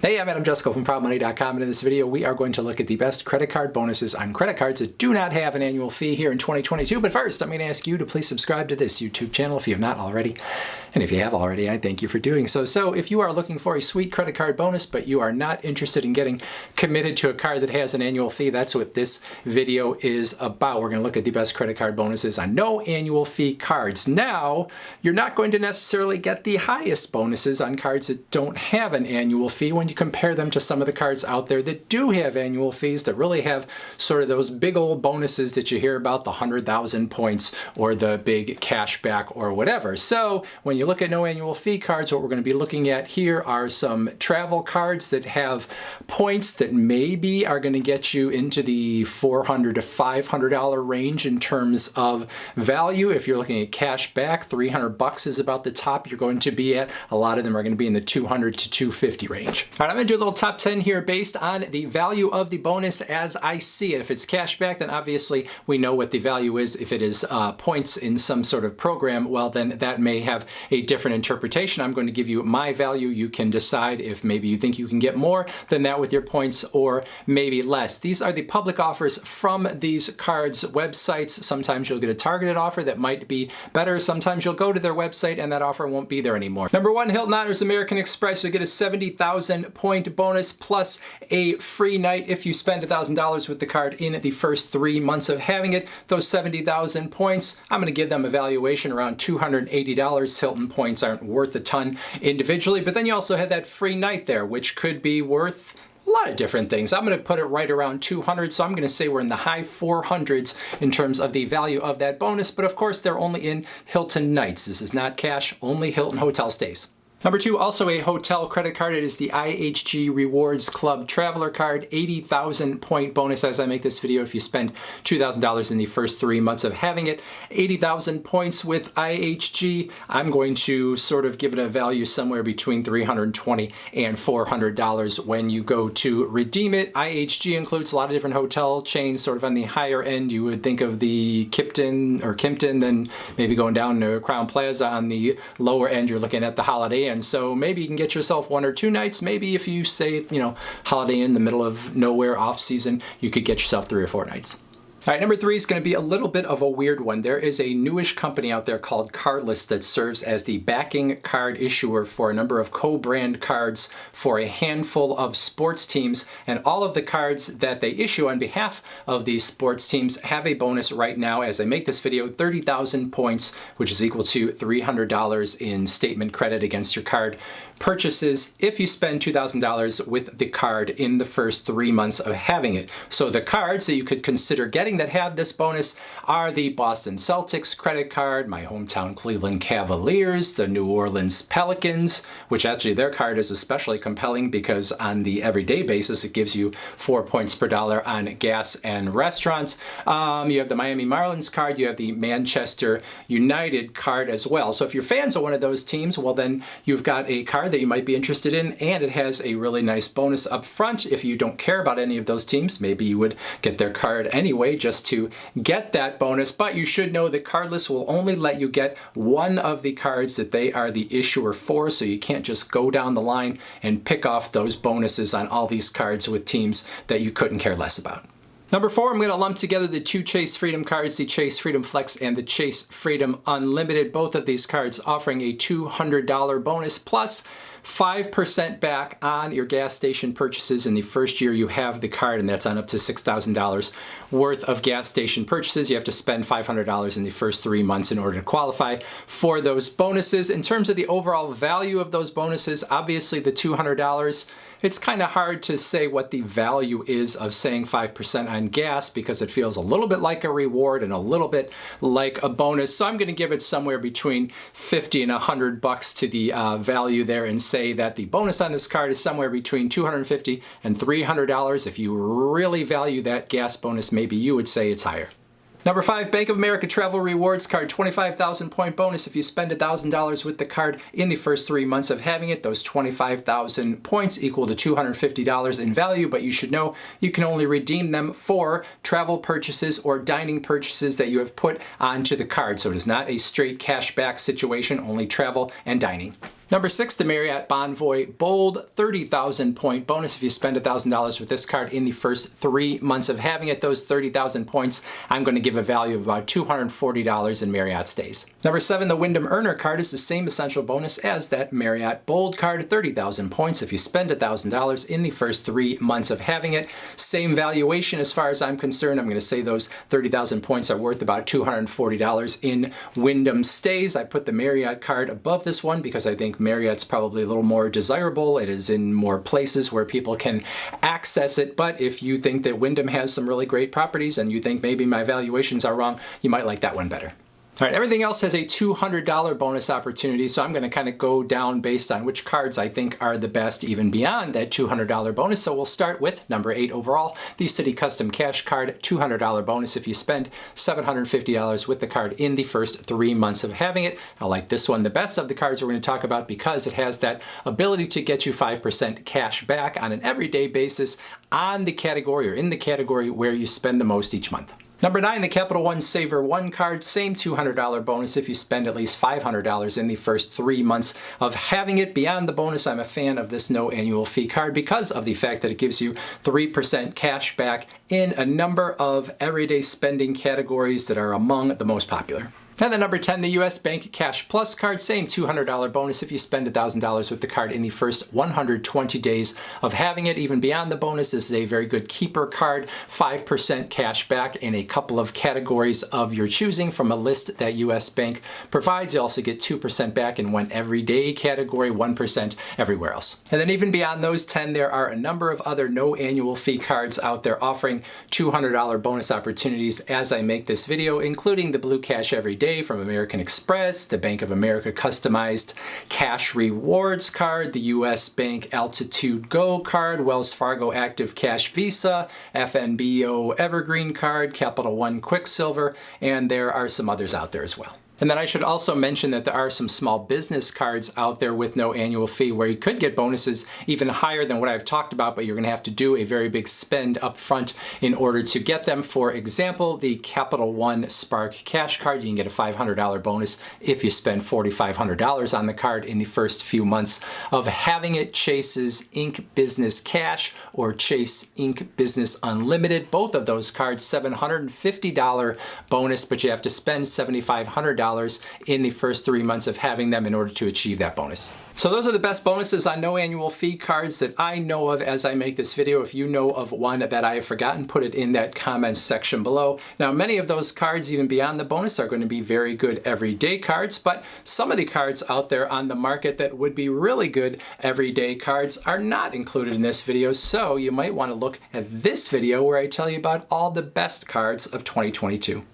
Hey, I'm Jusko from ProudMoney.com, and in this video we are going to look at the best credit card bonuses on credit cards that do not have an annual fee here in 2022. But first, I'm going to ask you to please subscribe to this YouTube channel if you have not already. And if you have already, I thank you for doing so. So if you are looking for a sweet credit card bonus, but you are not interested in getting committed to a card that has an annual fee, that's what this video is about. We're going to look at the best credit card bonuses on no annual fee cards. Now, you're not going to necessarily get the highest bonuses on cards that don't have an annual fee when you compare them to some of the cards out there that do have annual fees, that really have sort of those big old bonuses that you hear about, the 100,000 points or the big cash back or whatever. So when you look at no annual fee cards, what we're going to be looking at here are some travel cards that have points that maybe are going to get you into the $400 to $500 range in terms of value. If you're looking at cash back, $300 is about the top you're going to be at. A lot of them are going to be in the $200 to $250 range. All right, I'm going to do a little top 10 here based on the value of the bonus as I see it. If it's cash back, then obviously we know what the value is. If it is points in some sort of program, well, then that may have a different interpretation. I'm going to give you my value. You can decide if maybe you think you can get more than that with your points or maybe less. These are the public offers from these cards' websites. Sometimes you'll get a targeted offer that might be better. Sometimes you'll go to their website and that offer won't be there anymore. Number one, Hilton Honors American Express. You'll get a 70,000 point bonus plus a free night if you spend $1,000 with the card in the first 3 months of having it. Those 70,000 points, I'm going to give them a valuation around $280. Hilton points aren't worth a ton individually, but then you also have that free night there, which could be worth a lot of different things. I'm going to put it right around 200, so I'm going to say we're in the high 400s in terms of the value of that bonus, but of course they're only in Hilton nights. This is not cash, only Hilton hotel stays. Number two, also a hotel credit card. It is the IHG Rewards Club Traveler Card, 80,000 point bonus as I make this video. If you spend $2,000 in the first 3 months of having it, 80,000 points with IHG. I'm going to sort of give it a value somewhere between $320 and $400 when you go to redeem it. IHG includes a lot of different hotel chains, sort of on the higher end. You would think of the Kimpton, then maybe going down to Crown Plaza. On the lower end, you're looking at the Holiday Inn. And so maybe you can get yourself 1 or 2 nights. Maybe if you say, Holiday Inn in the middle of nowhere off season, you could get yourself 3 or 4 nights. All right, number 3 is going to be a little bit of a weird one. There is a newish company out there called Cardless that serves as the backing card issuer for a number of co-brand cards for a handful of sports teams. And all of the cards that they issue on behalf of these sports teams have a bonus right now as I make this video, 30,000 points, which is equal to $300 in statement credit against your card purchases if you spend $2,000 with the card in the first 3 months of having it. So the cards that you could consider getting that have this bonus are the Boston Celtics credit card, my hometown Cleveland Cavaliers, the New Orleans Pelicans, which actually their card is especially compelling because on the everyday basis it gives you 4 points per dollar on gas and restaurants. You have the Miami Marlins card, you have the Manchester United card as well. So if you're fans of one of those teams, well then you've got a card that you might be interested in, and it has a really nice bonus up front. If you don't care about any of those teams, maybe you would get their card anyway just to get that bonus, but you should know that Cardless will only let you get one of the cards that they are the issuer for, so you can't just go down the line and pick off those bonuses on all these cards with teams that you couldn't care less about. Number 4, I'm going to lump together the 2 Chase Freedom cards, the Chase Freedom Flex and the Chase Freedom Unlimited. Both of these cards offering a $200 bonus plus 5% back on your gas station purchases in the first year you have the card, and that's on up to $6,000 worth of gas station purchases. You have to spend $500 in the first 3 months in order to qualify for those bonuses. In terms of the overall value of those bonuses, obviously the $200, it's kind of hard to say what the value is of saying 5% on gas because it feels a little bit like a reward and a little bit like a bonus. So I'm going to give it somewhere between $50 and $100 to the value there and say that the bonus on this card is somewhere between $250 and $300. If you really value that gas bonus, maybe you would say it's higher. Number 5, Bank of America Travel Rewards Card, 25,000 point bonus if you spend $1,000 with the card in the first 3 months of having it. Those 25,000 points equal to $250 in value, but you should know you can only redeem them for travel purchases or dining purchases that you have put onto the card. So it is not a straight cash back situation, only travel and dining. Number 6, the Marriott Bonvoy Bold 30,000 point bonus. If you spend $1,000 with this card in the first 3 months of having it, those 30,000 points, I'm going to give a value of about $240 in Marriott stays. Number 7, the Wyndham Earner card is the same essential bonus as that Marriott Bold card, 30,000 points. If you spend $1,000 in the first 3 months of having it, same valuation as far as I'm concerned. I'm going to say those 30,000 points are worth about $240 in Wyndham stays. I put the Marriott card above this one because I think Marriott's probably a little more desirable. It is in more places where people can access it. But if you think that Wyndham has some really great properties and you think maybe my valuations are wrong, you might like that one better. All right, everything else has a $200 bonus opportunity, so I'm going to kind of go down based on which cards I think are the best even beyond that $200 bonus. So we'll start with number 8 overall, the Citi Custom Cash Card, $200 bonus if you spend $750 with the card in the first 3 months of having it. I like this one the best of the cards we're going to talk about because it has that ability to get you 5% cash back on an everyday basis on the category or in the category where you spend the most each month. Number 9, the Capital One Saver One card, same $200 bonus if you spend at least $500 in the first 3 months of having it. Beyond the bonus, I'm a fan of this no annual fee card because of the fact that it gives you 3% cash back in a number of everyday spending categories that are among the most popular. And then number 10, the US Bank Cash Plus card, same $200 bonus if you spend $1,000 with the card in the first 120 days of having it. Even beyond the bonus, this is a very good keeper card, 5% cash back in a couple of categories of your choosing from a list that US Bank provides. You also get 2% back in one everyday category, 1% everywhere else. And then even beyond those 10, there are a number of other no annual fee cards out there offering $200 bonus opportunities as I make this video, including the Blue Cash Everyday from American Express, the Bank of America Customized Cash Rewards card, the US Bank Altitude Go card, Wells Fargo Active Cash Visa, FNBO Evergreen card, Capital One Quicksilver, and there are some others out there as well. And then I should also mention that there are some small business cards out there with no annual fee where you could get bonuses even higher than what I've talked about, but you're going to have to do a very big spend up front in order to get them. For example, the Capital One Spark Cash card, you can get a $500 bonus if you spend $4,500 on the card in the first few months of having it. Chase's Inc. Business Cash or Chase Inc. Business Unlimited, both of those cards, $750 bonus, but you have to spend $7,500 in the first 3 months of having them in order to achieve that bonus. So those are the best bonuses on no annual fee cards that I know of as I make this video. If you know of one that I have forgotten, put it in that comments section below. Now, many of those cards, even beyond the bonus, are going to be very good everyday cards, but some of the cards out there on the market that would be really good everyday cards are not included in this video. So you might want to look at this video where I tell you about all the best cards of 2022.